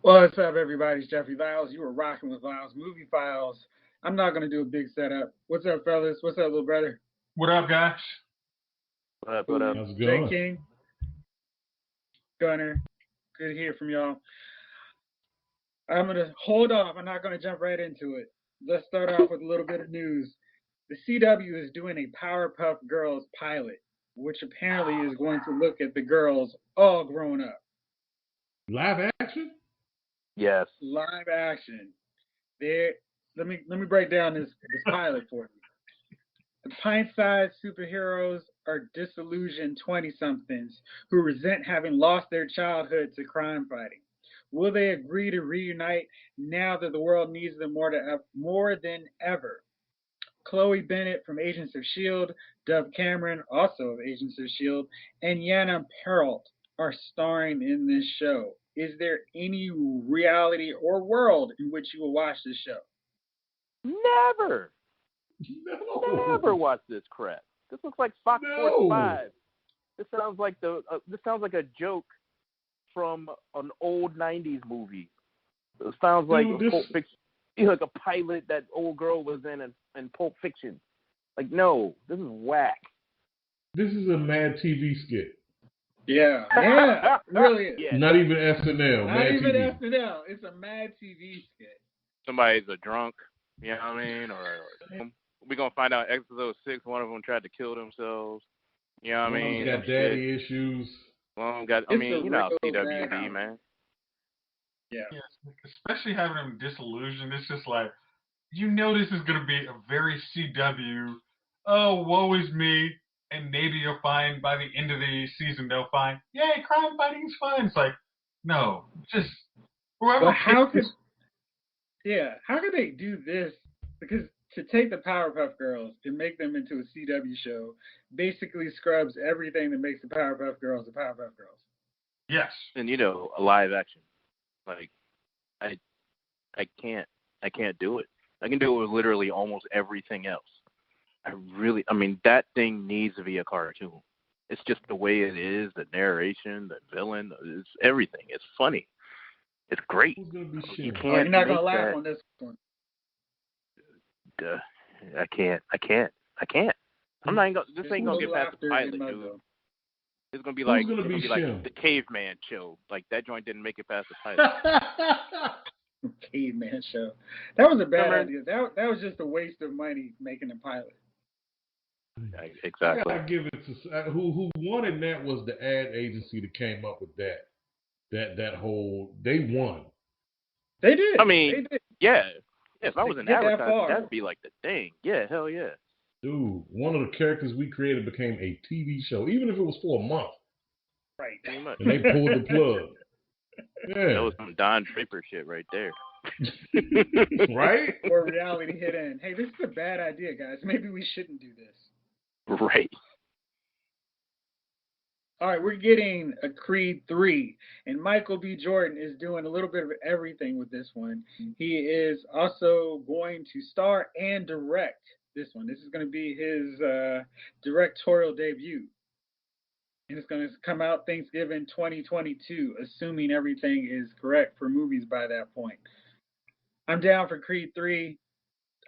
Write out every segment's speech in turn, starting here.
What's up, everybody? It's Jeffrey Lyles. You were rocking with Lyles Movie Files. I'm not going to do a big setup. What's up, fellas? What's up, little brother? What up, guys? What up? How's it Jay going? King, Gunner. Good to hear from y'all. I'm going to hold off. I'm not going to jump right into it. Let's start off with a little bit of news. The CW is doing a Powerpuff Girls pilot, which apparently is going to look at the girls all grown up. Live action? Yes. Live action. Let me break down this pilot for you. The pint-sized superheroes are disillusioned 20-somethings who resent having lost their childhood to crime fighting. Will they agree to reunite now that the world needs them more than ever? Chloe Bennett from Agents of S.H.I.E.L.D., Dove Cameron, also of Agents of S.H.I.E.L.D., and Yana Peralt are starring in this show. Is there any reality or world in which you will watch this show? Never. No. Never watch this crap. This looks like Fox Sports 5. This sounds like a joke from an old '90s movie. It sounds like Pulp Fiction, like a pilot that old girl was in Pulp Fiction. Like, no, this is whack. This is a Mad TV skit. Yeah, really is. Yeah. Not even SNL. Not Mad even TV. SNL. It's a Mad TV skit. Somebody's a drunk, you know what I mean? Or we're going to find out episode 6, one of them tried to kill themselves. You know what I mean? Got daddy issues. One got, I mean, you know how CW be, man. Yeah. Especially having them disillusioned. It's just like, you know this is going to be a very CW, oh, woe is me, and maybe you'll find by the end of the season they'll find, yay, crime fighting's fun. It's like, no, just whoever. But how could they do this? Because to take the Powerpuff Girls and make them into a CW show basically scrubs everything that makes the Powerpuff Girls the Powerpuff Girls. Yes. And, you know, a live action. Like, I can't do it. I can do it with literally almost everything else. I mean, that thing needs to be a cartoon. It's just the way it is, the narration, the villain, it's everything. It's funny. It's great. Who's gonna be You shit? can't You're not going to make laugh that. on this one. I can't. I'm not even gonna, this ain't gonna get past the pilot, dude. It's gonna be like the caveman show. Like that joint didn't make it past the pilot. Caveman show. That was a bad idea. That was just a waste of money making a pilot. Exactly. I give it to who wanted that was the ad agency that came up with that whole. They won. They did. I mean, they did. Yeah. If I was an advertiser, that'd be like the thing. Yeah, hell yeah. Dude, one of the characters we created became a TV show, even if it was for a month. Right. And they pulled the plug. Yeah. That was some Don Draper shit right there. Right? Or reality hit in. Hey, this is a bad idea, guys. Maybe we shouldn't do this. Right. All right, we're getting a Creed 3, and Michael B. Jordan is doing a little bit of everything with this one. He is also going to star and direct this one. This is going to be his directorial debut. And it's going to come out Thanksgiving 2022, assuming everything is correct for movies by that point. I'm down for Creed 3.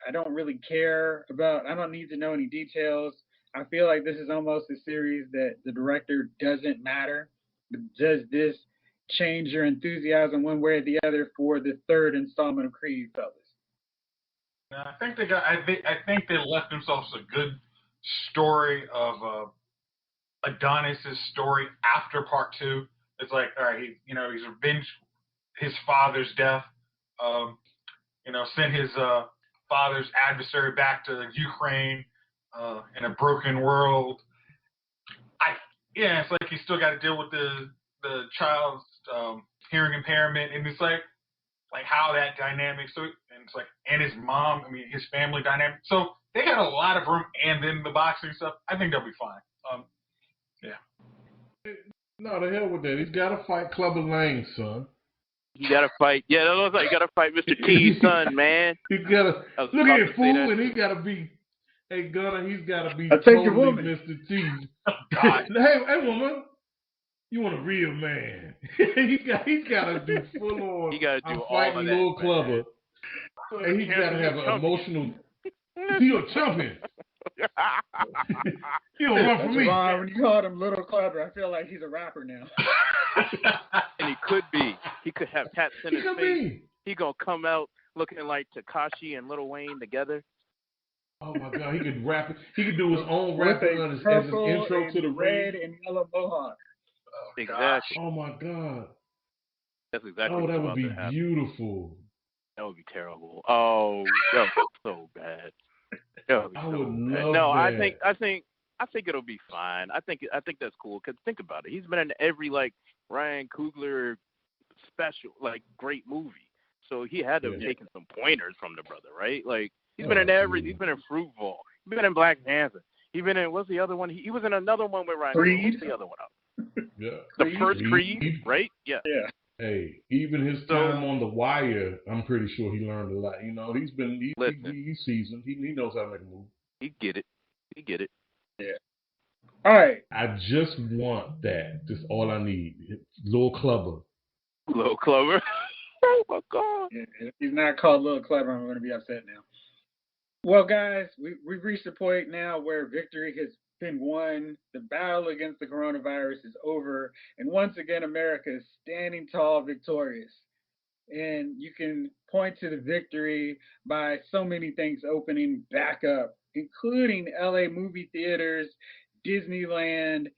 I don't really care I don't need to know any details. I feel like this is almost a series that the director doesn't matter. But does this change your enthusiasm one way or the other for the third installment of Creed, fellas? I think they left themselves a good story of Adonis' story after part 2. It's like, all right, he's revenged his father's death. Sent his father's adversary back to Ukraine in a broken world. It's like he's still got to deal with the child's hearing impairment, and it's like how that dynamic. So, and it's like, and his mom, his family dynamic. So they got a lot of room, and then the boxing stuff. I think they'll be fine. No, the hell with that. He's got to fight Clubber Lang, son. You gotta fight. Yeah, that looks like you gotta fight Mr. T's son, man. He's gotta look at fool, and he gotta be. Hey, Gunner, he's gotta be totally Mr. T. Oh, God. Hey, woman. You want a real man. He's got to do full on. You got to I'm do all fighting of Lil that, Clubber. And he's got to have an emotional. He's a champion. He'll run for me. Javon, when you called him Little Clubber, I feel like he's a rapper now. And he could be. He could have tats in his face. Be. He gonna come out looking like Tekashi and Lil Wayne together. Oh my God, he could rap. He could do his own rapping as his intro to the red and yellow mohawk. Exactly. Oh my God. That's exactly. Oh, what's that would about be to happen. beautiful. That would be terrible. Oh, that would be so bad. That would be I so would bad. love No, that. I think it'll be fine. I think that's cool. Cause think about it. He's been in every like Ryan Coogler special, like great movie. So he had to have taken some pointers from the brother, right? Like he's been in every. He's been in Fruitvale. He's been in Black Panther. He's been in what's the other one? He was in another one with Ryan. Creed. What's the other one up? Yeah. The first Creed, right? Yeah. Yeah. Hey, even his time on The Wire, I'm pretty sure he learned a lot. You know, he's seasoned. He knows how to make a movie. He get it. Yeah. All right. I just want that. That's all I need. Lil Clubber. Lil Clover. Oh my God. Yeah, if he's not called Little Clever, I'm going to be upset now. Well, guys, we've reached a point now where victory has been won. The battle against the coronavirus is over. And once again, America is standing tall, victorious. And you can point to the victory by so many things opening back up, including LA movie theaters, Disneyland,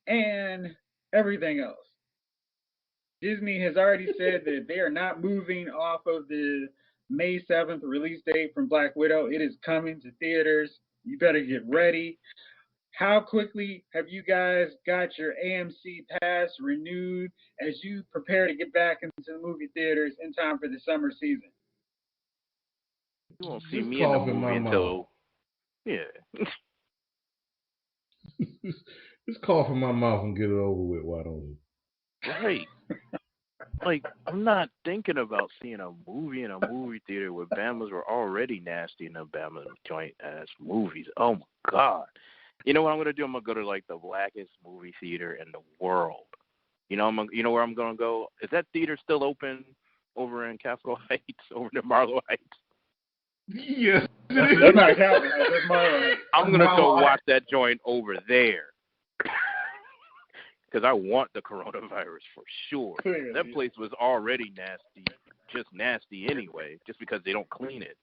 and everything else. Disney has already said that they are not moving off of the May 7th release date from Black Widow. It is coming to theaters. You better get ready. How quickly have you guys got your AMC pass renewed as you prepare to get back into the movie theaters in time for the summer season? You won't see me in the movie until... Yeah. Just cough in my mouth and get it over with, why don't we? Right. Like, I'm not thinking about seeing a movie in a movie theater where Bamas were already nasty in the Bama joint-ass movies. Oh, my God. You know what I'm going to do? I'm going to go to, like, the blackest movie theater in the world. You know where I'm going to go? Is that theater still open over in Capitol Heights, over near Marlow Heights? Yes. That's not Capitol Heights. That's Marlow Heights. I'm going to go watch that joint over there. Because I want the coronavirus for sure. Clearly. That place was already nasty, just nasty anyway, just because they don't clean it.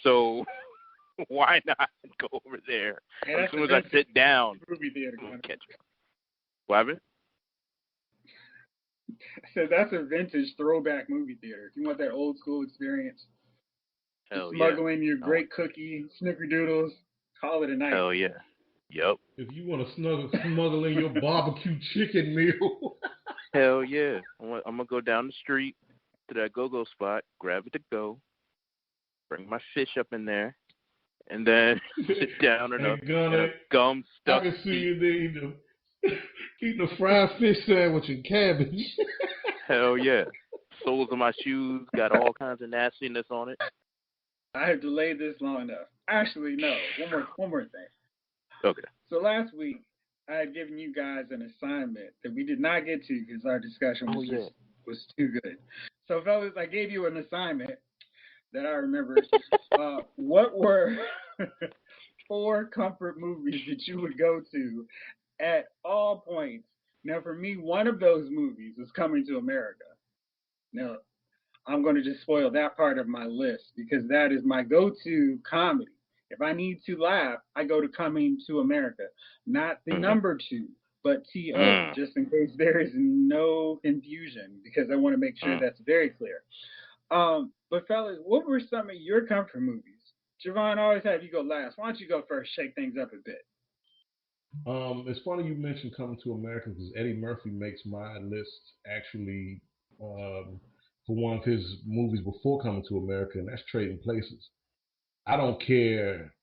So why not go over there? As soon as I sit down, movie theater, catch it. What happened? I said that's a vintage throwback movie theater. If you want that old school experience, smuggling your great cookie, snickerdoodles, call it a night. Hell yeah. Yep. If you want to smuggle in your barbecue chicken meal. Hell yeah. I'm going to go down the street to that go-go spot, grab it to go, bring my fish up in there, and then sit down in a gum stuck. I can see you there eating a fried fish sandwich and cabbage. Hell yeah. Soles of my shoes got all kinds of nastiness on it. I have delayed this long enough. Actually, no. One more thing. Okay. So last week, I had given you guys an assignment that we did not get to because our discussion was too good. So, fellas, I gave you an assignment that I remember. What were 4 comfort movies that you would go to at all points? Now, for me, one of those movies was Coming to America. Now, I'm going to just spoil that part of my list because that is my go-to comedy. If I need to laugh, I go to Coming to America. Not the number 2, but T.O., just in case there is no confusion, because I want to make sure that's very clear. But fellas, what were some of your comfort movies? Javon, I always have you go last. Why don't you go first, shake things up a bit? It's funny you mentioned Coming to America because Eddie Murphy makes my list actually for one of his movies before Coming to America, and that's Trading Places. I don't care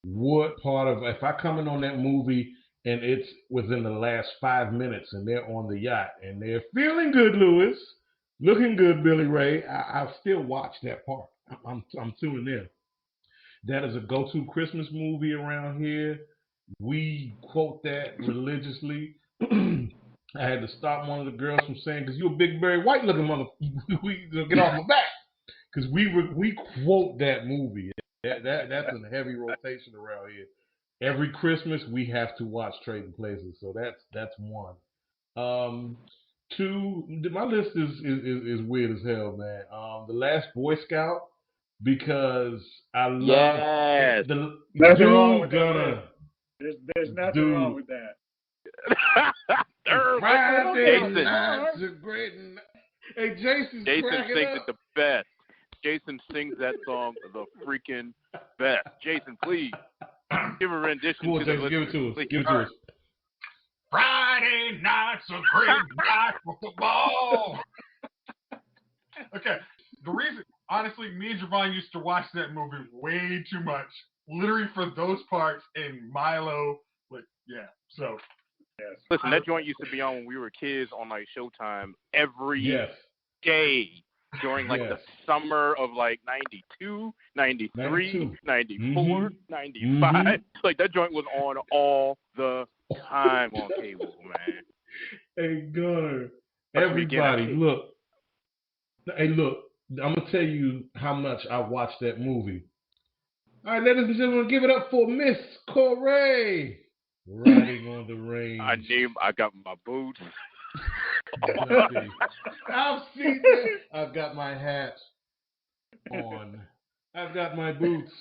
what part of, if I come in on that movie and it's within the last 5 minutes and they're on the yacht and they're feeling good, Lewis, looking good, Billy Ray, I'll still watch that part. I'm tuning in. That is a go-to Christmas movie around here. We quote that religiously. I had to stop one of the girls from saying, "Because you're a big Barry White looking mother, we get off my back." Because we quote that movie. That's in heavy rotation around here. Every Christmas we have to watch Trading Places. So that's one. Two. My list is weird as hell, man. The Last Boy Scout, because I love Yes. the Nothing wrong dude with gonna. that. There's nothing wrong with that. Friday Jason. nights are great. Hey, Jason sings up. it the best. Jason sings that song the freaking best. Jason, please give a rendition. Come on, to Jason, the give it to us. please. Give it to us. Friday night's a great night for football. Okay, the reason, honestly, me and Javon used to watch that movie way too much. Literally for those parts in Milo. Like, yeah, so. Yes. Listen, that joint used to be on when we were kids on like Showtime every Yes. day during like Yes. the summer of like 92, 93, 94, 95. Like that joint was on all the time on cable, man. Hey, Gunner, everybody, look. Hey, look, I'm going to tell you how much I watched that movie. All right, ladies and gentlemen, give it up for Miss Corey. Riding on the range. I got my boots. I've seen that. I've got my hat on. I've got my boots.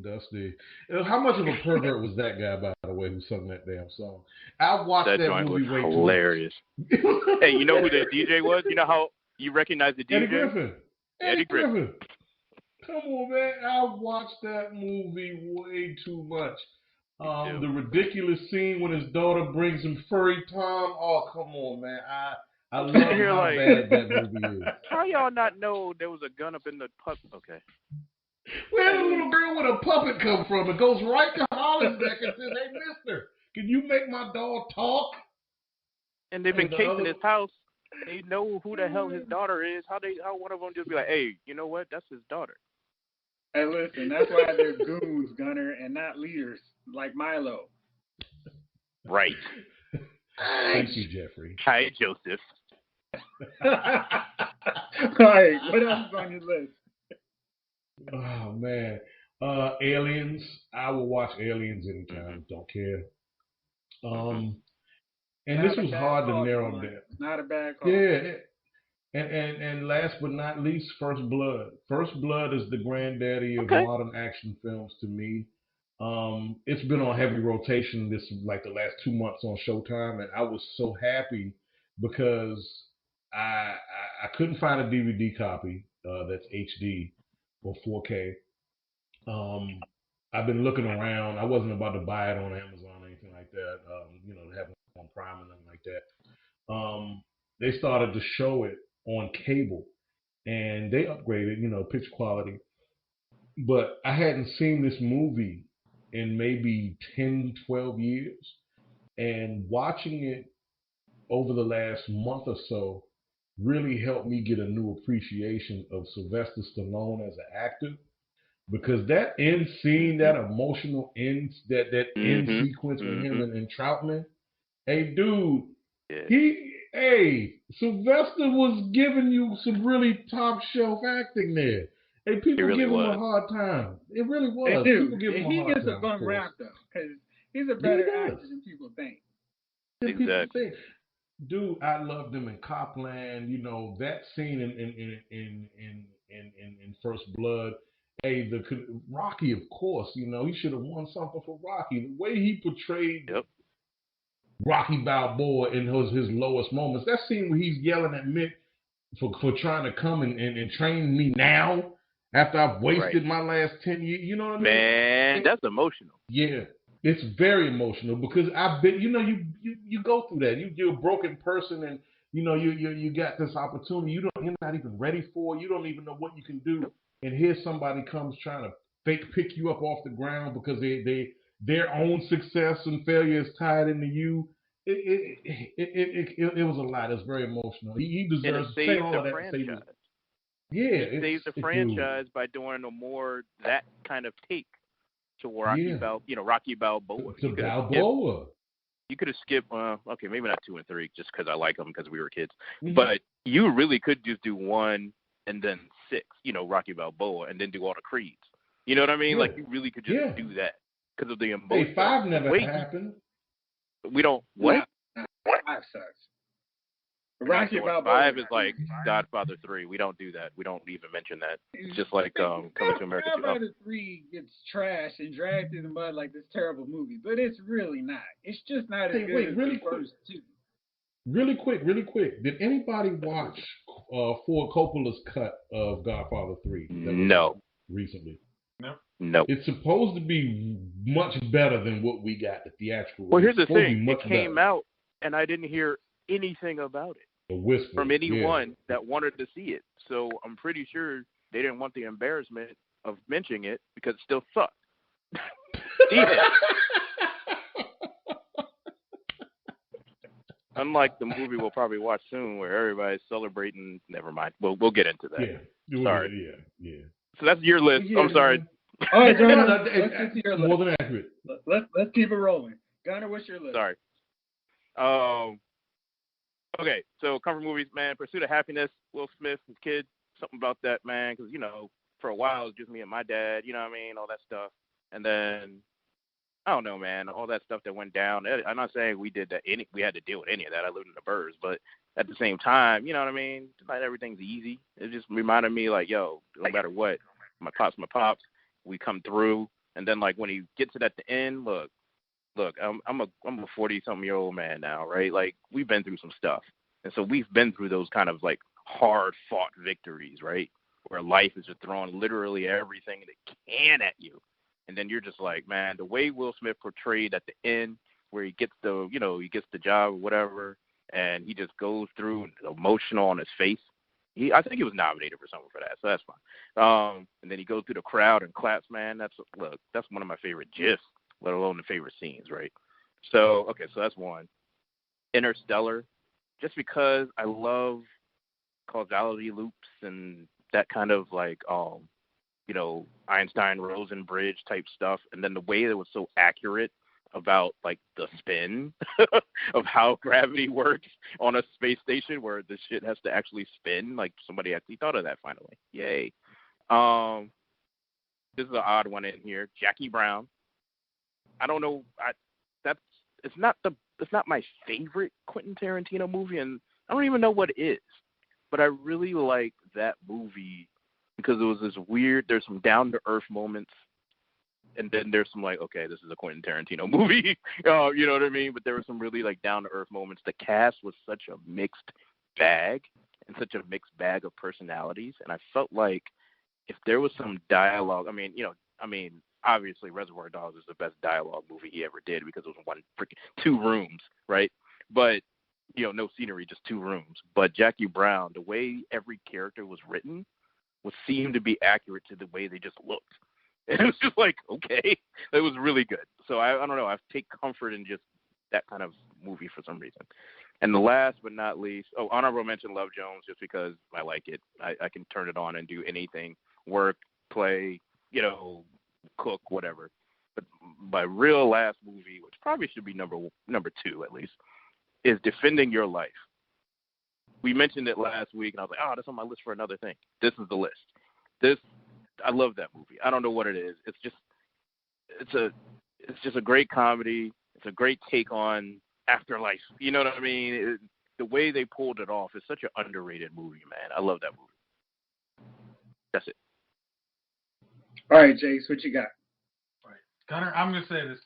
Dusty. How much of a pervert was that guy, by the way, who sung that damn song? I watched that movie way hilarious. too much. Hey, you know who the DJ was? You know how you recognize the DJ? Eddie Griffin. Eddie Griffin. Come on, man. I watched that movie way too much. The ridiculous scene when his daughter brings him furry Tom. Oh, come on, man. I love how bad that movie is. How y'all not know there was a gun up in the pup? Okay. Where did a little girl with a puppet come from? It goes right to Holland's neck and says, "Hey, mister, can you make my dog talk?" And they've been casing his house. They know who the hell his daughter is. How one of them just be like, "Hey, you know what? That's his daughter." Hey, listen, that's why they're goons, Gunner, and not leaders like Milo. Right. Thank you, Jeffrey. Hi, Joseph. All right, what else is on your list? Oh, man. Aliens. I will watch Aliens anytime. Don't care. And this was hard to narrow down. Not a bad call. Yeah. And last but not least, First Blood. First Blood is the granddaddy of modern action films to me. It's been on heavy rotation the last 2 months on Showtime, and I was so happy because I couldn't find a DVD copy that's HD or 4K. I've been looking around. I wasn't about to buy it on Amazon or anything like that. To have it on Prime or nothing like that. They started to show it on cable, and they upgraded, pitch quality. But I hadn't seen this movie in maybe 10, 12 years. And watching it over the last month or so really helped me get a new appreciation of Sylvester Stallone as an actor. Because that end scene, that emotional end, that end sequence with him and Troutman, hey, dude, Sylvester was giving you some really top shelf acting there. Hey, people give him a hard time. It really was. They do. People give him a hard time. He gets a bum rap, though, because he's a better actor than people think. Exactly. Dude, I loved him in Copland. That scene in First Blood. Hey, Rocky, of course. He should have won something for Rocky. The way he portrayed Rocky Balboa in his lowest moments. That scene where he's yelling at Mick for trying to come and train me now after I've wasted my last 10 years. You know what I mean? Man, that's emotional. Yeah. It's very emotional because I've been, you go through that. You're a broken person, and you got this opportunity you're not even ready for. You don't even know what you can do, and here somebody comes trying to fake pick you up off the ground because their own success and failure is tied into you. It was a lot. It's very emotional. He deserves to say all of that. It saves the franchise by doing that kind of take to Rocky Balboa. To Balboa. You could have skipped, okay, maybe not 2 and 3, just because I like them because we were kids. Mhm. But you really could just do 1 and then 6, Rocky Balboa, and then do all the creeds. You know what I mean? Yeah. Like, you really could just Yeah. do that because of the emotion. Hey, 5 never happened. We don't, what? No, 5 sucks. Rocky Balboa. 5 is like Godfather 3. We don't do that. We don't even mention that. It's just like Coming to America 2. Godfather 3 gets trashed and dragged through the mud like this terrible movie, but it's really not. It's just not as good as the first 2. Really quick. Did anybody watch Ford Coppola's cut of Godfather 3? No. Recently. No. It's supposed to be much better than what we got, the theatrical. Well, here's the thing. It came out, and I didn't hear anything about it. A whisper. From anyone that wanted to see it. So I'm pretty sure they didn't want the embarrassment of mentioning it because it still sucked. Unlike the movie we'll probably watch soon where everybody's celebrating. Never mind. We'll get into that. Yeah. Sorry. Yeah. So that's your list. I'm sorry. All right, Gunner, let's get to your list. More than accurate. Let's keep it rolling. Gunner, what's your list? Sorry. Okay, so comfort movies, man. Pursuit of Happiness, Will Smith, his kid, something about that, man. Because, for a while it was just me and my dad, you know what I mean, all that stuff. And then, I don't know, man, all that stuff that went down. I'm not saying we did that. We had to deal with any of that. I lived in the burbs. But at the same time, you know what I mean, not everything's easy. It just reminded me, like, yo, no matter what, my pops, we come through. And then, like, when he gets it at the end, look, I'm a 40-something-year-old man now, right? Like, we've been through some stuff. And so we've been through those kind of, like, hard-fought victories, right? Where life is just throwing literally everything it can at you. And then you're just like, man, the way Will Smith portrayed at the end where he gets the job or whatever, and he just goes through emotional on his face. I think he was nominated for something for that, so that's fine. And then he goes through the crowd and claps, man. That's one of my favorite GIFs, let alone the favorite scenes, right? So, okay, so that's one. Interstellar, just because I love causality loops and that kind of like, Einstein-Rosen bridge type stuff. And then the way that it was so accurate about like the spin of how gravity works on a space station where the shit has to actually spin. Like somebody actually thought of that finally. Yay. This is an odd one in here. Jackie Brown. I don't know. It's not my favorite Quentin Tarantino movie, and I don't even know what it is. But I really like that movie because it was this weird. There's some down to earth moments, and then there's some like, okay, this is a Quentin Tarantino movie. You know what I mean? But there were some really like down to earth moments. The cast was such a mixed bag and such a mixed bag of personalities, and I felt like if there was some dialogue, obviously Reservoir Dogs is the best dialogue movie he ever did because it was two rooms, right? But, no scenery, just 2 rooms. But Jackie Brown, the way every character was written seemed to be accurate to the way they just looked. And it was just like, okay, it was really good. So I don't know, I take comfort in just that kind of movie for some reason. And the last but not least, honorable mention Love Jones, just because I like it. I can turn it on and do anything, work, play, cook, whatever. But my real last movie, which probably should be number 2 at least, is Defending Your Life. We mentioned it last week, and I was like, that's on my list for another thing. This is the list. I love that movie. I don't know what it is. It's just a great comedy. It's a great take on afterlife. You know what I mean? The way they pulled it off is such an underrated movie, man. I love that movie. That's it. All right, Jace, what you got? All right, Gunner, I'm gonna say this.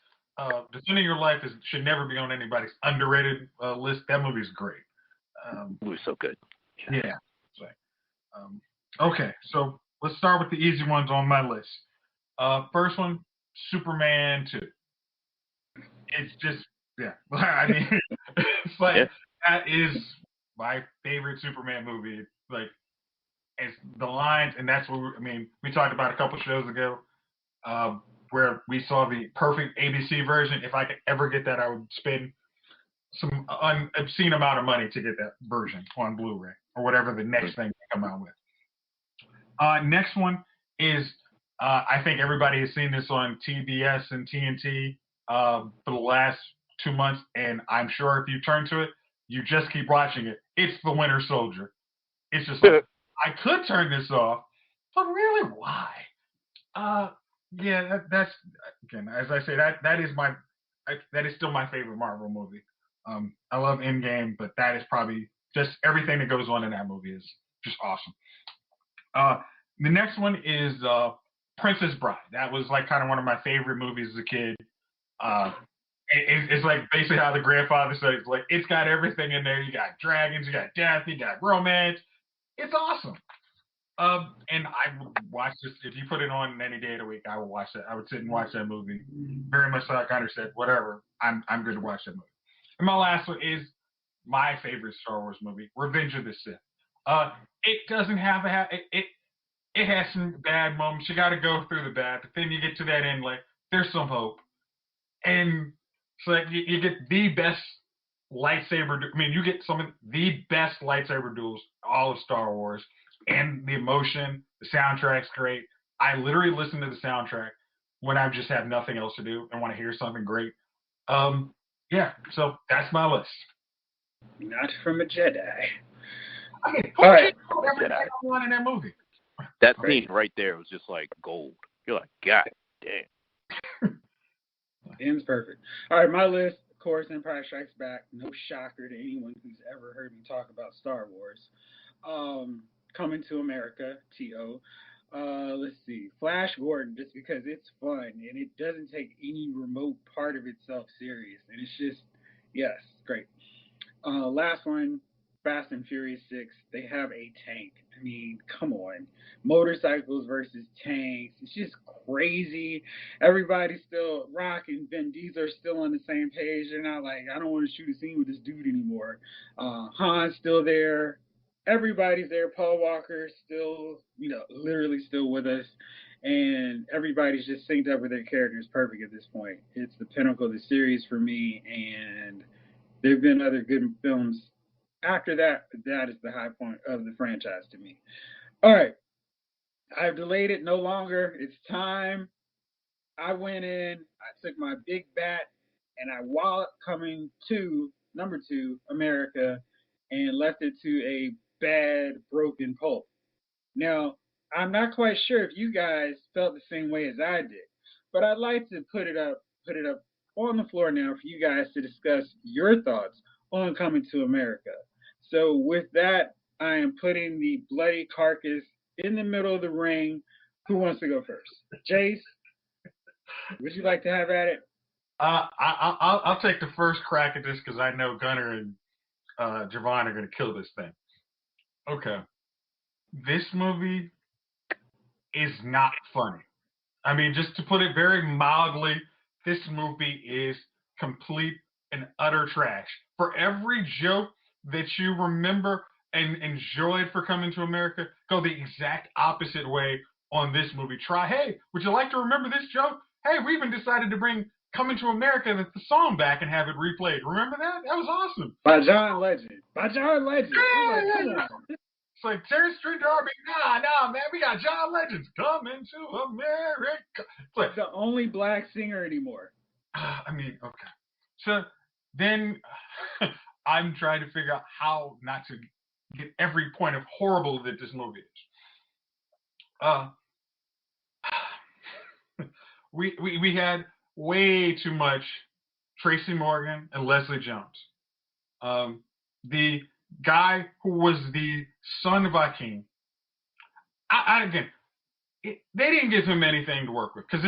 Defending Your Life should never be on anybody's underrated list. That movie is great. It was so good. Yeah. Okay, so let's start with the easy ones on my list. First one, Superman 2. It's just, I mean, it's like, that is my favorite Superman movie. Like, it's the lines, and that's what we talked about a couple shows ago, where we saw the perfect ABC version. If I could ever get that, I would spend some obscene amount of money to get that version on Blu-ray or whatever the next thing they come out with. Next one is, I think everybody has seen this on TBS and TNT for the last 2 months, and I'm sure if you turn to it, you just keep watching it. It's The Winter Soldier. It's just like, I could turn this off, but really, why? Yeah, that's again, as I say, that is still my favorite Marvel movie. I love Endgame, but that is probably just everything that goes on in that movie is just awesome. The next one is Princess Bride. That was like kind of one of my favorite movies as a kid. It's like basically how the grandfather says, like, it's got everything in there. You got dragons, you got death, you got romance. It's awesome. And I would watch this if you put it on any day of the week. I would watch that. I would sit and watch that movie. Very much like Hunter said, whatever. I'm good to watch that movie. And my last one is my favorite Star Wars movie, Revenge of the Sith. It doesn't have it has some bad moments. You got to go through the bad, but then you get to that end, like there's some hope, and it's like you get the best lightsaber. I mean, you get some of the best lightsaber duels all of Star Wars. And the emotion, the soundtrack's great. I literally listen to the soundtrack when I just have nothing else to do and want to hear something great. Yeah, so that's my list. Not from a Jedi. I mean, all right. Everything I want in that movie. That scene right there was just like gold. You're like, God damn. Ends perfect. All right, my list, of course, Empire Strikes Back. No shocker to anyone who's ever heard me talk about Star Wars. Coming to America, T.O. Let's see, Flash Gordon, just because it's fun and it doesn't take any remote part of itself serious, and it's just, yes, great. Last one, Fast and Furious 6. They have a tank. I mean, come on, motorcycles versus tanks. It's just crazy. Everybody's still rocking. Vin Diesel are still on the same page. They're not like, I don't want to shoot a scene with this dude anymore. Han's still there. Everybody's there. Paul Walker still, literally still with us. And everybody's just synced up with their characters perfect at this point. It's the pinnacle of the series for me. And there have been other good films after that, but that is the high point of the franchise to me. All right. I've delayed it no longer. It's time. I went in. I took my big bat and I walloped coming to number 2, America, and left it to a bad broken pulp. Now, I'm not quite sure if you guys felt the same way as I did, but I'd like to put it up on the floor now for you guys to discuss your thoughts on Coming to America. So with that, I am putting the bloody carcass in the middle of the ring. Who wants to go first? Jace, would you like to have at it? I'll take the first crack at this because I know Gunnar and Javon are going to kill this thing. Okay. This movie is not funny. I mean, just to put it very mildly, this movie is complete and utter trash. For every joke that you remember and enjoyed for Coming to America, go the exact opposite way on this movie. Hey, would you like to remember this joke? Hey, we even decided to bring Coming to America, the song back, and have it replayed. Remember that? That was awesome. By John Legend. Yeah. It's like Terry Street Derby. Nah, man, we got John Legends Coming to America. It's like the only black singer anymore. I mean, okay. So then I'm trying to figure out how not to get every point of horrible that this movie is. We had way too much Tracy Morgan and Leslie Jones. The guy who was the son of Akeem. They didn't give him anything to work with. Because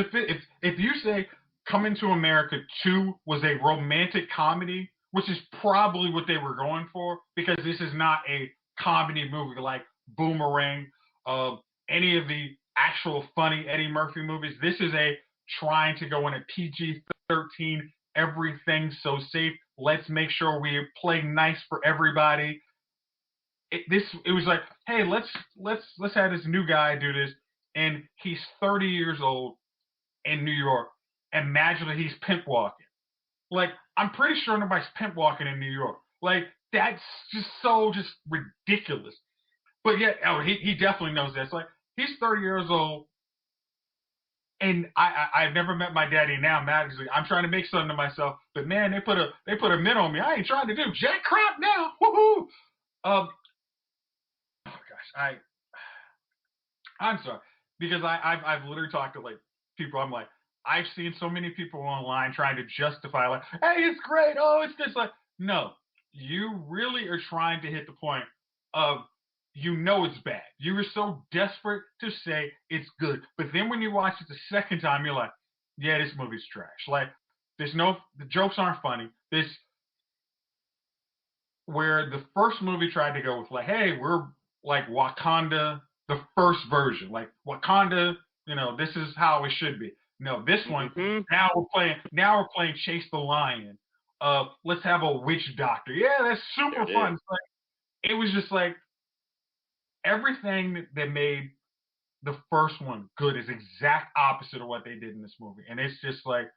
if you say Coming to America 2 was a romantic comedy, which is probably what they were going for, because this is not a comedy movie like Boomerang, any of the actual funny Eddie Murphy movies. This is a trying to go in a PG-13, everything's so safe. Let's make sure we play nice for everybody. It was like, hey, let's have this new guy do this, and he's 30 years old in New York. Imagine that he's pimp walking. Like, I'm pretty sure nobody's pimp walking in New York. Like, that's just so ridiculous. But yet, he definitely knows that. It's like, he's 30 years old, And I've never met my daddy. Now magically, I'm trying to make something to myself, but man, they put a mint on me. I ain't trying to do jack crap now. Woohoo! Oh gosh, I'm sorry because I've literally talked to like people. I'm like, I've seen so many people online trying to justify like, hey, it's great. Oh, it's this. Like, no, you really are trying to hit the point of it's bad. You were so desperate to say it's good, but then when you watch it the second time, you're like, yeah, this movie's trash. Like, the jokes aren't funny. This where the first movie tried to go with like, hey, we're like Wakanda, the first version, like Wakanda, this is how it should be. No, this one now we're playing Chase the Lion. Let's have a witch doctor. Yeah, that's super fun. It was just like everything that made the first one good is exact opposite of what they did in this movie, and it's just like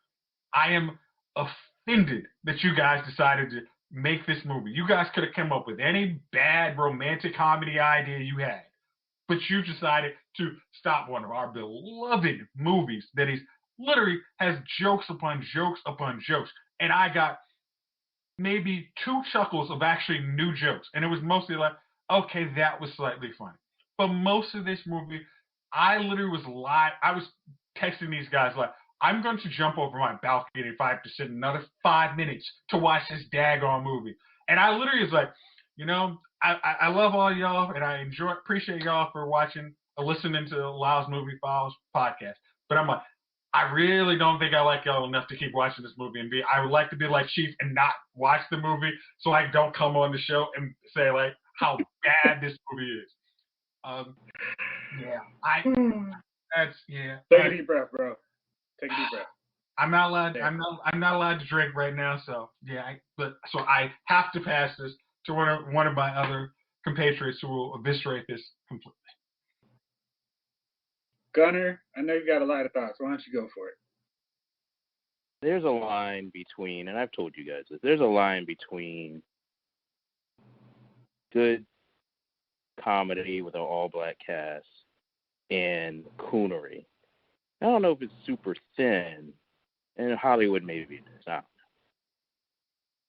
I am offended that you guys decided to make this movie. You guys could have come up with any bad romantic comedy idea you had, but you decided to stop one of our beloved movies that is literally has jokes upon jokes upon jokes. And I got maybe 2 chuckles of actually new jokes. And it was mostly like, okay, that was slightly funny. But most of this movie, I literally I was texting these guys like, I'm going to jump over my balcony if I have to sit another 5 minutes to watch this daggone movie. And I literally was like, I love all y'all, and I appreciate y'all for watching or listening to Lyle's Movie Files podcast. But I'm like, I really don't think I like y'all enough to keep watching this movie. And I would like to be like Chief and not watch the movie, so I don't come on the show and say like how bad this movie is. Take a deep breath, bro. Take a deep breath. I'm not allowed. I'm not allowed to drink right now. So yeah, so I have to pass this to one of my other compatriots who will eviscerate this completely. Gunner, I know you got a lot of thoughts. Why don't you go for it? There's a line between, and I've told you guys this, there's a line between good comedy with an all-black cast and coonery. I don't know if it's super thin, and Hollywood maybe it's not.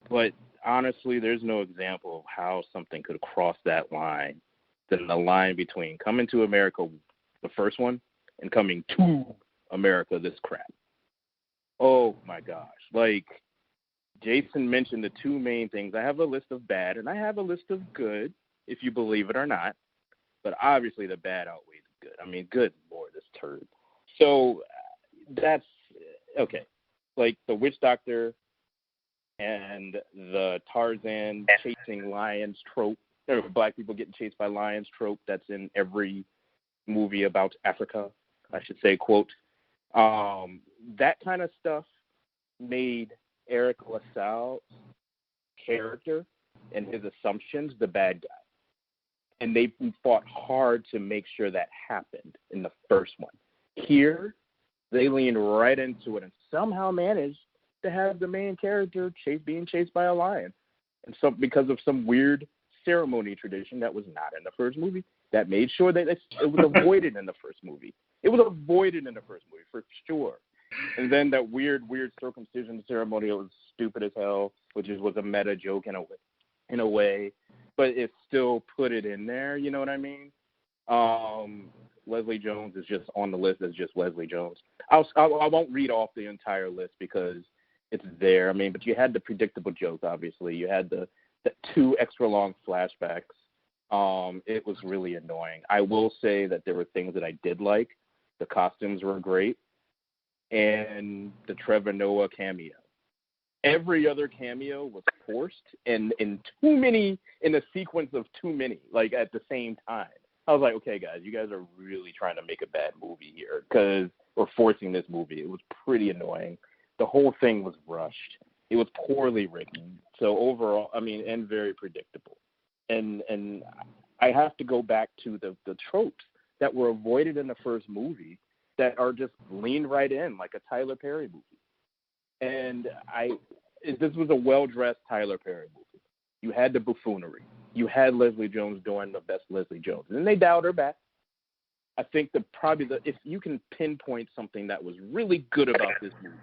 But honestly, there's no example of how something could cross that line than the line between Coming to America, the first one, and Coming to America, this crap. Oh my gosh. Like, Jason mentioned the 2 main things. I have a list of bad, and I have a list of good, if you believe it or not. But obviously the bad outweighs the good. I mean, good Lord, this turd. So that's, okay. Like, the witch doctor and the Tarzan chasing lions trope, or black people getting chased by lions trope that's in every movie about Africa, I should say, quote. That kind of stuff made Eric LaSalle's character and his assumptions the bad guy. And they fought hard to make sure that happened in the first one. Here, they leaned right into it and somehow managed to have the main character being chased by a lion. And so, because of some weird ceremony tradition that was not in the first movie, that made sure that it was avoided in the first movie. It was avoided in the first movie, for sure. And then that weird circumcision ceremony, it was stupid as hell, which was a meta joke in a way, but it still put it in there, you know what I mean? Leslie Jones is just on the list as just Leslie Jones. I won't read off the entire list because it's there. I mean, but you had the predictable jokes, obviously. You had the 2 extra long flashbacks. It was really annoying. I will say that there were things that I did like. The costumes were great. And the Trevor Noah cameo. Every other cameo was forced and in a sequence of too many, like at the same time. I was like, okay, guys, you guys are really trying to make a bad movie here because we're forcing this movie. It was pretty annoying. The whole thing was rushed. It was poorly written. So overall, I mean, and very predictable. And I have to go back to the tropes that were avoided in the first movie that are just leaned right in like a Tyler Perry movie. And this was a well-dressed Tyler Perry movie. You had the buffoonery. You had Leslie Jones doing the best Leslie Jones. And then they dialed her back. I think if you can pinpoint something that was really good about this movie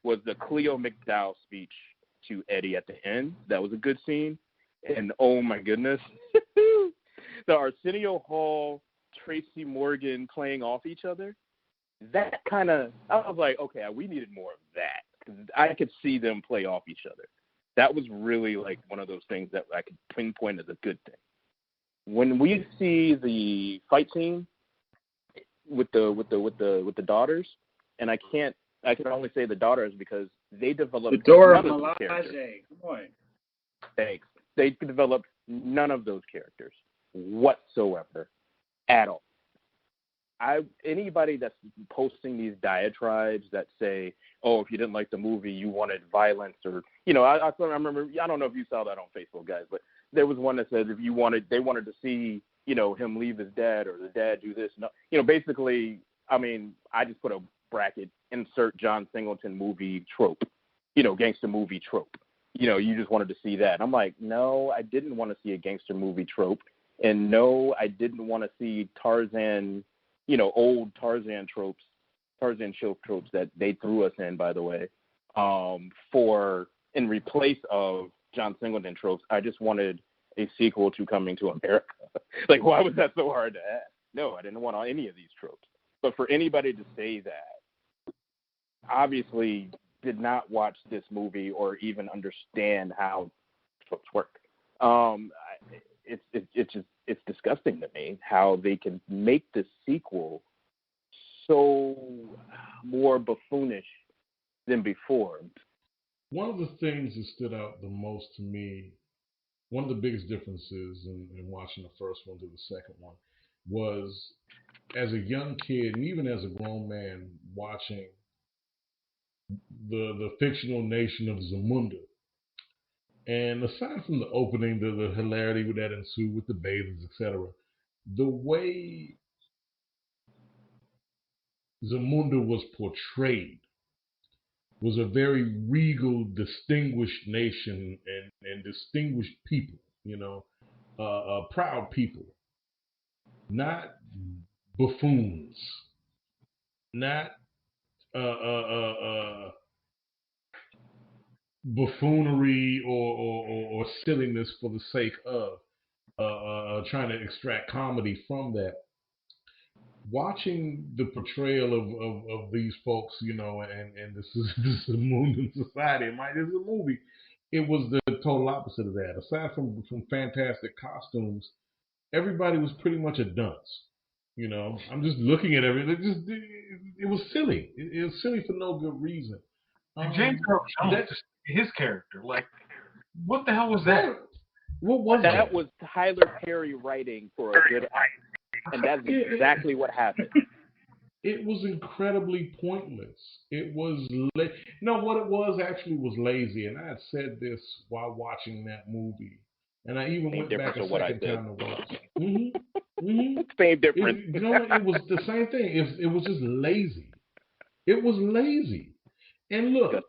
was the Cleo McDowell speech to Eddie at the end. That was a good scene. And oh my goodness, the Arsenio Hall, Tracy Morgan playing off each other. That kind of, I was like, okay, we needed more of that. 'Cause I could see them play off each other. That was really like one of those things that I could pinpoint as a good thing. When we see the fight scene with the daughters, and I can only say the daughters because they developed Dora none of those characters. Come on. Thanks. They developed none of those characters whatsoever at all. Anybody that's posting these diatribes that say, "Oh, if you didn't like the movie, you wanted violence," or I remember. I don't know if you saw that on Facebook, guys, but there was one that said they wanted to see him leave his dad or the dad do this. No, basically, I mean, I just put a bracket, insert John Singleton movie trope, gangster movie trope. You just wanted to see that. I'm like, no, I didn't want to see a gangster movie trope, and no, I didn't want to see Tarzan. Old Tarzan show tropes that they threw us in, by the way, in replace of John Singleton tropes. I just wanted a sequel to Coming to America. Like, why was that so hard to add? No, I didn't want any of these tropes. But for anybody to say that, obviously did not watch this movie or even understand how tropes work. It's disgusting to me how they can make this sequel so more buffoonish than before. One of the things that stood out the most to me, one of the biggest differences in watching the first one to the second one, was as a young kid and even as a grown man watching the fictional nation of Zamunda. And aside from the opening, the hilarity that ensued with the bathers, etc., the way Zamunda was portrayed was a very regal, distinguished nation and distinguished people, proud people, not buffoons, not buffoonery or silliness for the sake of trying to extract comedy from that. Watching the portrayal of these folks, and this is a moon in society. This is a movie. It was the total opposite of that. Aside from fantastic costumes, everybody was pretty much a dunce. I'm just looking at everything. It was silly. It was silly for no good reason. And James Earl Jones, his character, like, what the hell was that? What was that? That was Tyler Perry writing for a good act, and that's exactly what happened. It was incredibly pointless. It was what it was actually was lazy, and I had said this while watching that movie, and I even went back a second time to watch. Same difference. It was the same thing. It was just lazy. It was lazy. And look,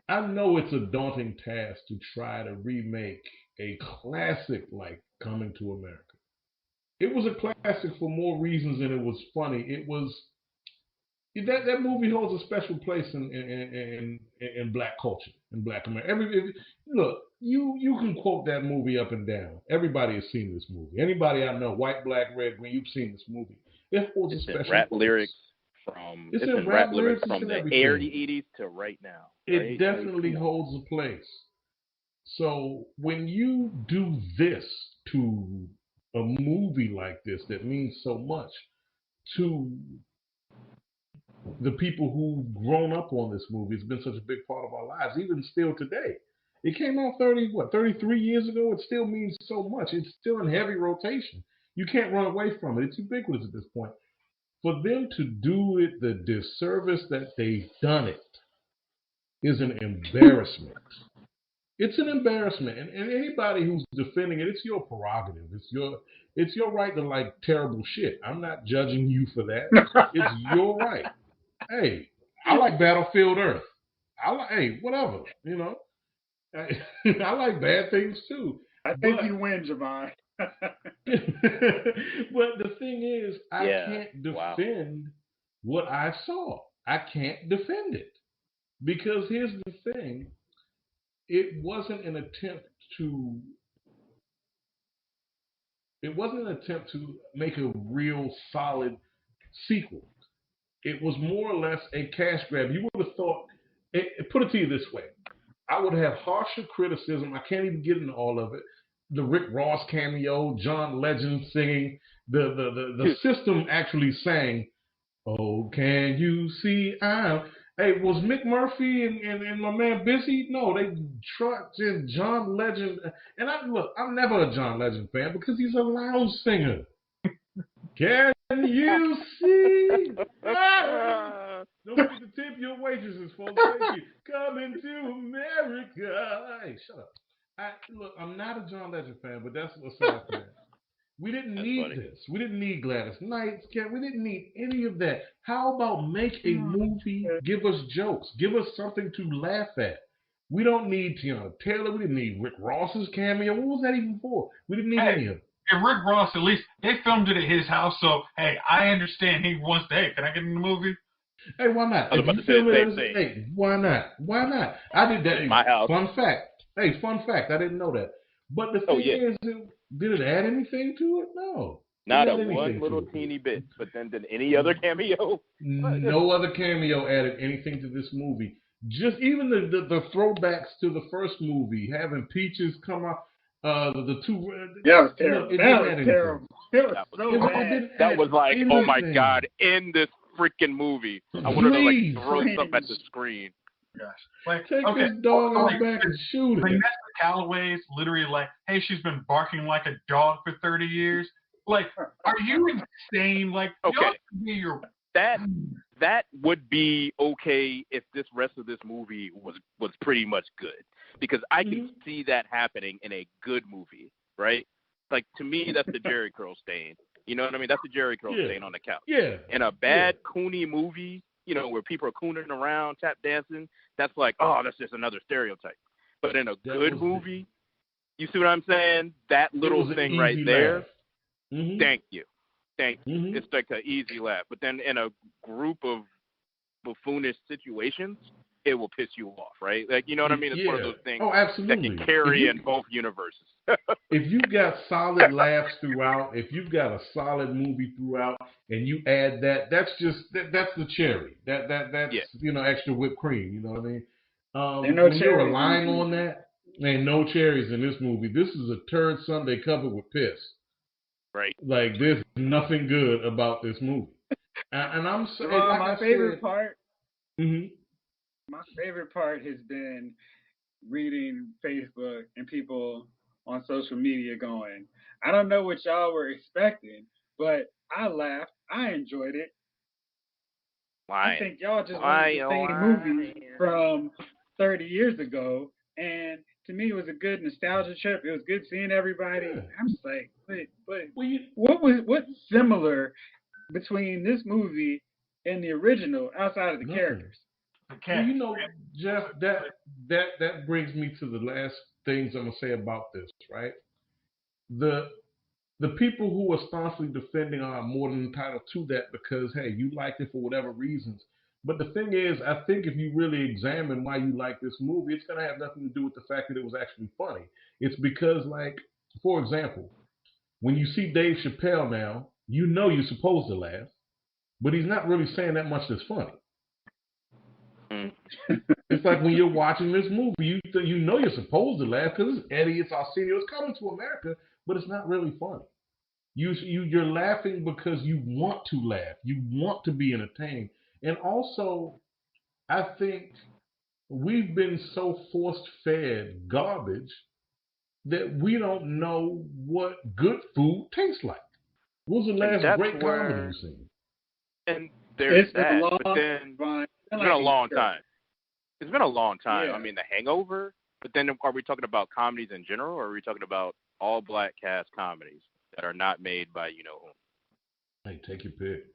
I know it's a daunting task to try to remake a classic like Coming to America. It was a classic for more reasons than it was funny. It was that movie holds a special place in black culture, in black America. Look, you can quote that movie up and down. Everybody has seen this movie. Anybody I know, white, black, red, green, you've seen this movie. It holds a special rap place. Lyrics. It's in rap lyrics from the early 80s to right now. It definitely holds a place. So when you do this to a movie like this that means so much to the people who've grown up on this movie, it's been such a big part of our lives, even still today. It came out 33 years ago. It still means so much. It's still in heavy rotation. You can't run away from it. It's ubiquitous at this point. For them to do it the disservice that they've done it is an embarrassment. It's an embarrassment. And anybody who's defending it, it's your prerogative. It's your right to like terrible shit. I'm not judging you for that. It's your right. Hey, I like Battlefield Earth. Whatever, I like bad things too. I think you win, Javon. But the thing is, I can't Wow. defend what I saw. I can't defend it. Because here's the thing, it wasn't an attempt to make a real solid sequel. It was more or less a cash grab. You would have thought, put it to you this way, I would have harsher criticism. I can't even get into all of it. The Rick Ross cameo, John Legend singing, the system actually sang, "Oh, can you see I'm." Hey, was Mick Murphy and my man busy? No, they trucked in John Legend. And I'm never a John Legend fan because he's a lounge singer. Can you see? Don't forget to tip your waitresses, folks. Thank you. Coming to America. Hey, shut up. I'm not a John Legend fan, but that's aside from that. We didn't need this. We didn't need Gladys Knight. We didn't need any of that. How about make a movie, give us jokes, give us something to laugh at. We don't need Tiana Taylor. We didn't need Rick Ross's cameo. What was that even for? We didn't need any of it. And Rick Ross, at least, they filmed it at his house, so, hey, I understand he wants to, hey, can I get in the movie? Hey, why not? I was about to say the same thing. Hey, why not? Why not? I did that. My house. Fun fact. Hey, fun fact. I didn't know that. But the thing is, did it add anything to it? No. Not a one little teeny bit. But then did any other cameo? No other cameo added anything to this movie. Just even the throwbacks to the first movie, having Peaches come out, the two. That was terrible. That was terrible. It was so bad. That was like, oh my God, in this freaking movie. I wanted to like throw stuff at the screen. Gosh. Like, take this dog out back and shoot it. Vanessa Calloway's literally like, hey, she's been barking like a dog for 30 years. Like, are you insane? Like, that would be okay if this rest of this movie was pretty much good, because I can see that happening in a good movie, right? Like, to me, that's the Jerry curl stain. You know what I mean? That's the Jerry curl stain on the couch. Yeah. In a bad Cooney movie, you know, where people are cooning around, tap dancing, that's like, oh, that's just another stereotype. But in a good movie, you see what I'm saying? That little thing right there, thank you. It's like an easy laugh. But then in a group of buffoonish situations, it will piss you off, right? Like, you know what I mean? It's one of those things that can carry in both universes. If you've got solid laughs throughout, if you've got a solid movie throughout, and you add that's the cherry. That's extra whipped cream. You know what I mean? When you're relying on that, ain't no cherries in this movie. This is a turd sundae covered with piss. Right. Like, there's nothing good about this movie. And I'm saying, my favorite part. Mm-hmm. My favorite part has been reading Facebook and people on social media going, I don't know what y'all were expecting, but I laughed. I enjoyed it. Why? I think y'all just wanted the same movie from 30 years ago, and to me, it was a good nostalgia trip. It was good seeing everybody. Yeah. I'm just like, what's similar between this movie and the original outside of the characters? Well, you know, Jeff, that brings me to the last things I'm gonna say about this, right? The people who are staunchly defending are more than entitled to that because, hey, you liked it for whatever reasons. But the thing is, I think if you really examine why you like this movie, it's going to have nothing to do with the fact that it was actually funny. It's because, like, for example, when you see Dave Chappelle now, you know you're supposed to laugh, but he's not really saying that much that's funny. It's like when you're watching this movie, you know you're supposed to laugh because it's Eddie, it's Arsenio, it's coming to America, but it's not really funny. You're laughing because you want to laugh. You want to be entertained. And also, I think we've been so force-fed garbage that we don't know what good food tastes like. What was the last great comedy you've seen? And there's that, but then it's been a long time. It's been a long time. Yeah. I mean, The Hangover, but then are we talking about comedies in general, or are we talking about all black cast comedies that are not made by you-know-whom? Hey, take your pick.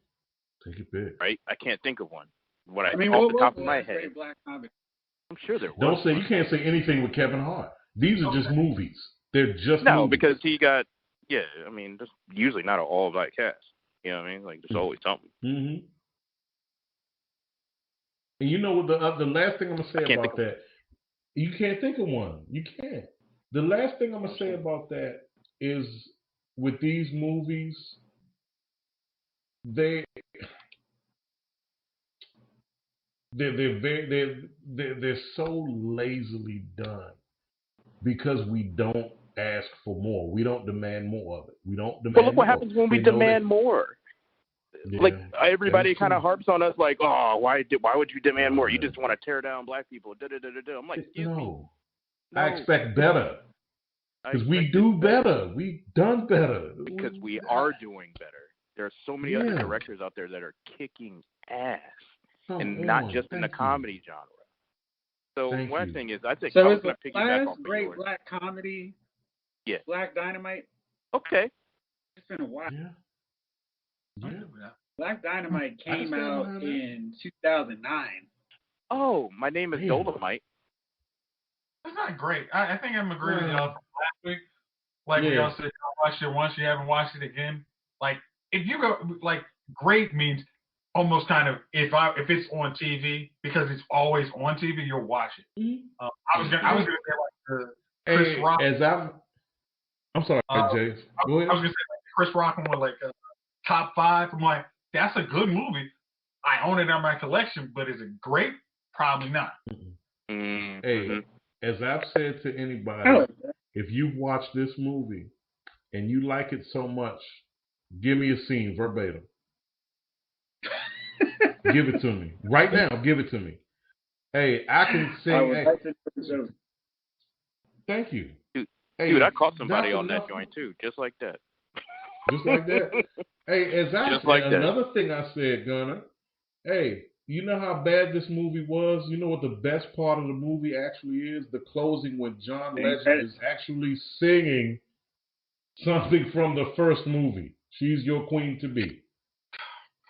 Take your pick. Right? I can't think of one. Off the top of my head. I'm sure there was. Don't say, you can't say anything with Kevin Hart. These are just movies. They're just movies. No, because he got Yeah, I mean, there's usually not an all-black cast. You know what I mean? Like, there's always something. Mm-hmm. And you know what? The last thing I'm gonna say about that, you can't think of one. You can't. The last thing I'm gonna say about that is, with these movies, they're so lazily done because we don't ask for more. We don't demand more of it. We don't demand more. But look what happens when we demand more. Yeah, like everybody kind of harps on us, like, oh, why would you demand more? You just want to tear down black people. I'm like, no. I expect better. Because we do better. We've done better. Because we are doing better. There are so many other directors out there that are kicking ass, and not just in the comedy genre. So one thing is, I think I was going to piggyback off of great yours. black comedy. Yeah. Black Dynamite. Okay. It's been a while. Yeah. Black Dynamite came out in 2009. Oh, My Name is Dynamite. It's not great. I think I'm agreeing with y'all from last week. Like we all said, you watched it once, you haven't watched it again. Like, if you go, like, great means almost kind of, if it's on TV, because it's always on TV, you'll watch it. Mm-hmm. I was gonna say like Chris Rock. I'm sorry, James. Go ahead. I was gonna say like, Chris Rock was like top 5. I'm like, that's a good movie. I own it on my collection, but is it great? Probably not. Mm-hmm. Hey, as I've said to anybody, if you watch this movie and you like it so much, give me a scene verbatim. Give it to me right now. Give it to me. Hey, I can sing. Thank you, dude. I caught somebody on that joint too, just like that. Just like that. Hey, as I said, another thing I said, Gunner. Hey, you know how bad this movie was? You know what the best part of the movie actually is? The closing, when John Legend is actually singing something from the first movie. She's Your Queen to Be.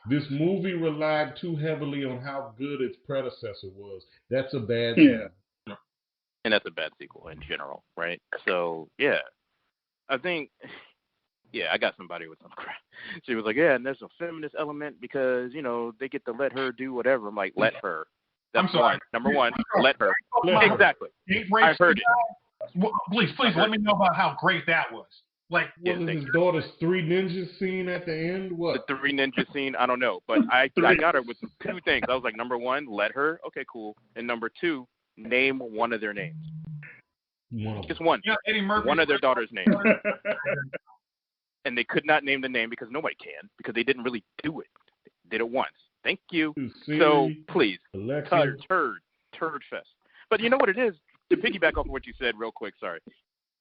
This movie relied too heavily on how good its predecessor was. That's a bad thing. And that's a bad sequel in general, right? So, yeah. I think, I got somebody with some crap. She was like, yeah, and there's a feminist element because, they get to let her do whatever. I'm like, let her. That's number one, let her. Exactly. I've heard it. Well, please, let me know about how great that was. Like, what was his daughter's 3 ninjas scene at the end? What? The 3 ninja scene? I don't know. But I got her with 2 things. I was like, number 1, let her. Okay, cool. And number 2, name one of their names. Just one. Yeah, Eddie Murphy. One of their daughter's names. And they could not name the name because nobody can, because they didn't really do it. They did it once. Thank you. So, please, turd fest. But you know what it is? To piggyback off of what you said real quick, sorry.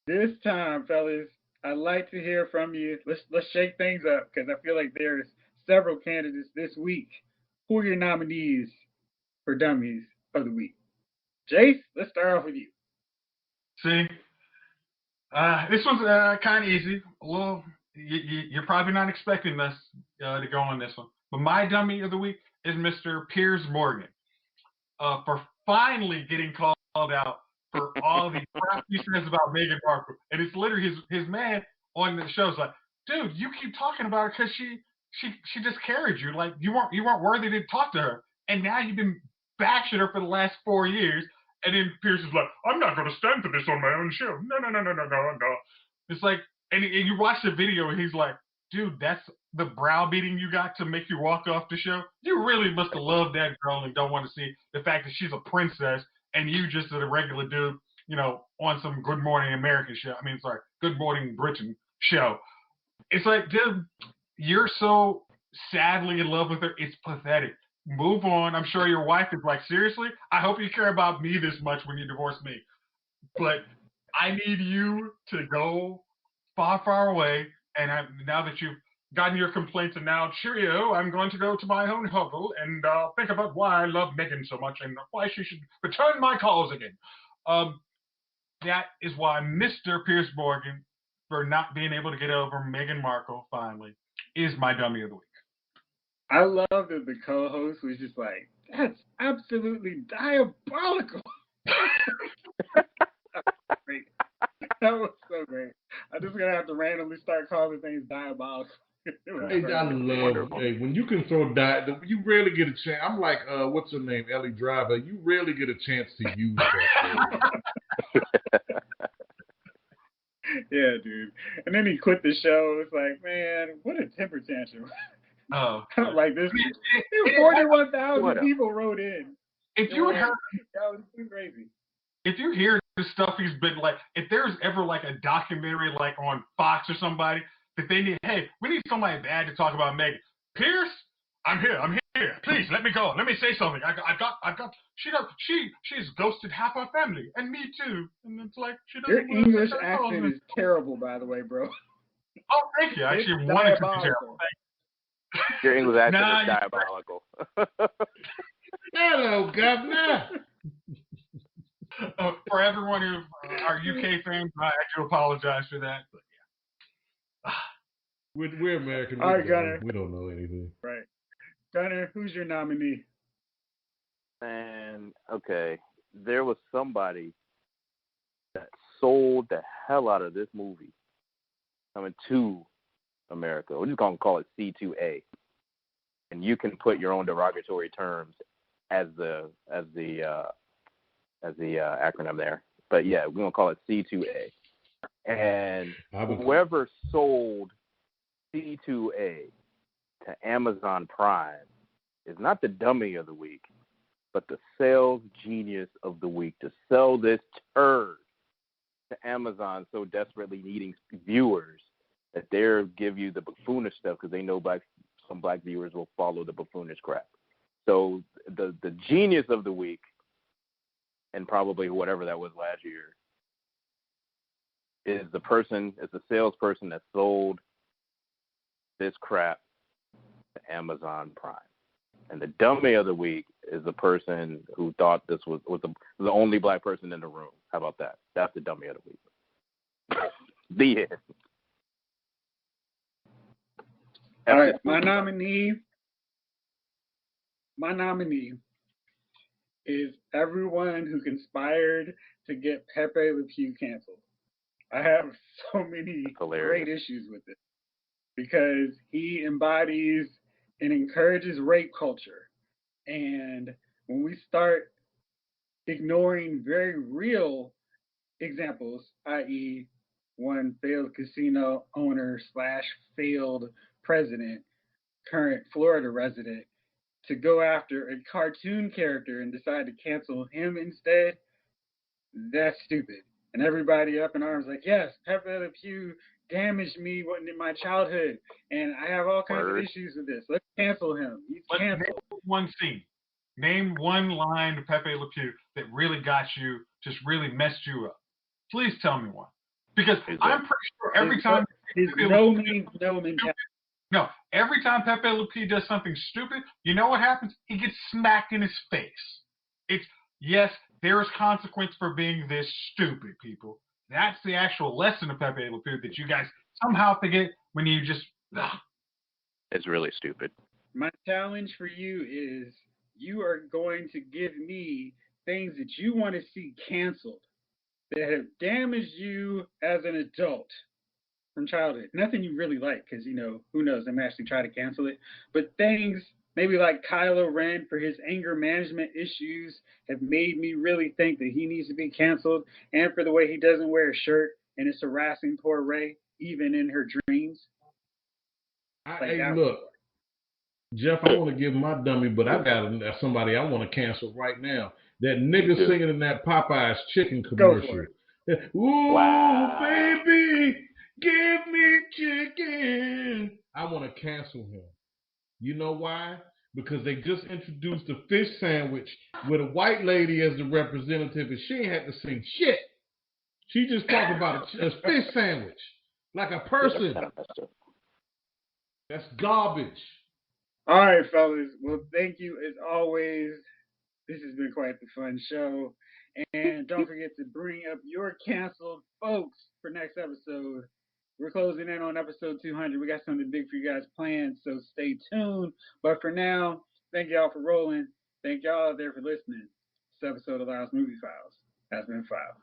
This time, fellas, I'd like to hear from you. Let's shake things up, because I feel like there's several candidates this week. Who are your nominees for Dummies of the Week? Jace, let's start off with you. See, this one's kind of easy. A little, you're probably not expecting us to go on this one. But my Dummy of the Week is Mr. Piers Morgan for finally getting called out for all the crap he says about Meghan Markle. And it's literally his man on the show's like, dude, you keep talking about her because she just carried you. Like, you weren't worthy to talk to her. And now you've been bashing her for the last 4 years. And then Pierce is like, I'm not going to stand for this on my own show. No. It's like, and you watch the video and he's like, dude, that's the browbeating you got to make you walk off the show. You really must have loved that girl and don't want to see the fact that she's a princess and you just a regular dude, on some Good Morning American show. Good Morning Britain show. It's like, dude, you're so sadly in love with her. It's pathetic. Move on. I'm sure your wife is like, seriously? I hope you care about me this much when you divorce me. But I need you to go far, far away. And now that you've gotten your complaints and now, cheerio, I'm going to go to my own hovel and think about why I love Meghan so much and why she should return my calls again. That is why Mr. Piers Morgan, for not being able to get over Meghan Markle finally, is my Dummy of the Week. I love that the co-host was just like, that's absolutely diabolical. That was so great. I just gonna have to randomly start calling things diabolical. Hey, I love. Hey, when you can throw you rarely get a chance. I'm like, what's her name, Ellie Driver. You rarely get a chance to use that. Yeah, dude. And then he quit the show. It's like, man, what a temper tantrum. Oh, I don't like this. 41,000 people wrote in. If you would heard, that was crazy. If you hear the stuff he's been like, if there's ever like a documentary like on Fox or somebody that they need, hey, we need somebody bad to talk about Megan Pierce. I'm here. Please let me go. Let me say something. She's ghosted half our family and me too. And it's like she doesn't. Your English accent is terrible, by the way, bro. Oh, thank you. I actually wanted to be terrible. Your English accent is diabolical. Hello, Governor. For everyone who are UK fans, I do apologize for that. But yeah. We're American. All right, Gunner. We don't know anything. Right. Gunner, who's your nominee? And okay, there was somebody that sold the hell out of this movie coming to America. We're just gonna call it C2A, and you can put your own derogatory terms as the acronym there. But yeah, we're gonna call it C2A. And whoever sold C2A to Amazon Prime is not the dummy of the week, but the sales genius of the week to sell this turd to Amazon so desperately needing viewers that they'll give you the buffoonish stuff because they know some black viewers will follow the buffoonish crap. So the genius of the week, and probably whatever that was last year, is the salesperson that sold this crap to Amazon Prime. And the dummy of the week is the person who thought this was the only black person in the room. How about that? That's the dummy of the week. The end. All right, my nominee is everyone who conspired to get Pepe Le Pew canceled. I have so many great issues with it because he embodies and encourages rape culture. And when we start ignoring very real examples, i.e., one failed casino owner / failed president, current Florida resident, to go after a cartoon character and decide to cancel him instead, that's stupid. And everybody up in arms like, yes, Pepe Le Pew damaged me in my childhood, and I have all kinds of issues with this. Let's cancel him. He's canceled. Name one scene. Name one line to Pepe Le Pew that really got you, just really messed you up. Please tell me one. Because I'm pretty sure every time... No, every time Pepe Le Pew does something stupid, you know what happens? He gets smacked in his face. Yes, there is consequence for being this stupid, people. That's the actual lesson of Pepe Le Pew that you guys somehow forget when you just... It's really stupid. My challenge for you is you are going to give me things that you want to see canceled that have damaged you as an adult from childhood. Nothing you really like because, who knows, they may actually try to cancel it. But things maybe like Kylo Ren for his anger management issues have made me really think that he needs to be canceled, and for the way he doesn't wear a shirt and is harassing poor Rey even in her dreams. Look, Jeff, I want to give my dummy, but I got somebody I want to cancel right now. That nigga singing in that Popeye's chicken commercial. Ooh, wow. Baby, give me chicken. I want to cancel him. You know why? Because they just introduced a fish sandwich with a white lady as the representative, and she ain't had to sing shit. She just talked about a fish sandwich like a person. That's garbage. All right, fellas. Well, thank you as always. This has been quite the fun show. And don't forget to bring up your canceled folks for next episode. We're closing in on episode 200. We got something big for you guys planned, so stay tuned. But for now, thank y'all for rolling. Thank y'all out there for listening. This episode of Lyle's Movie Files has been filed.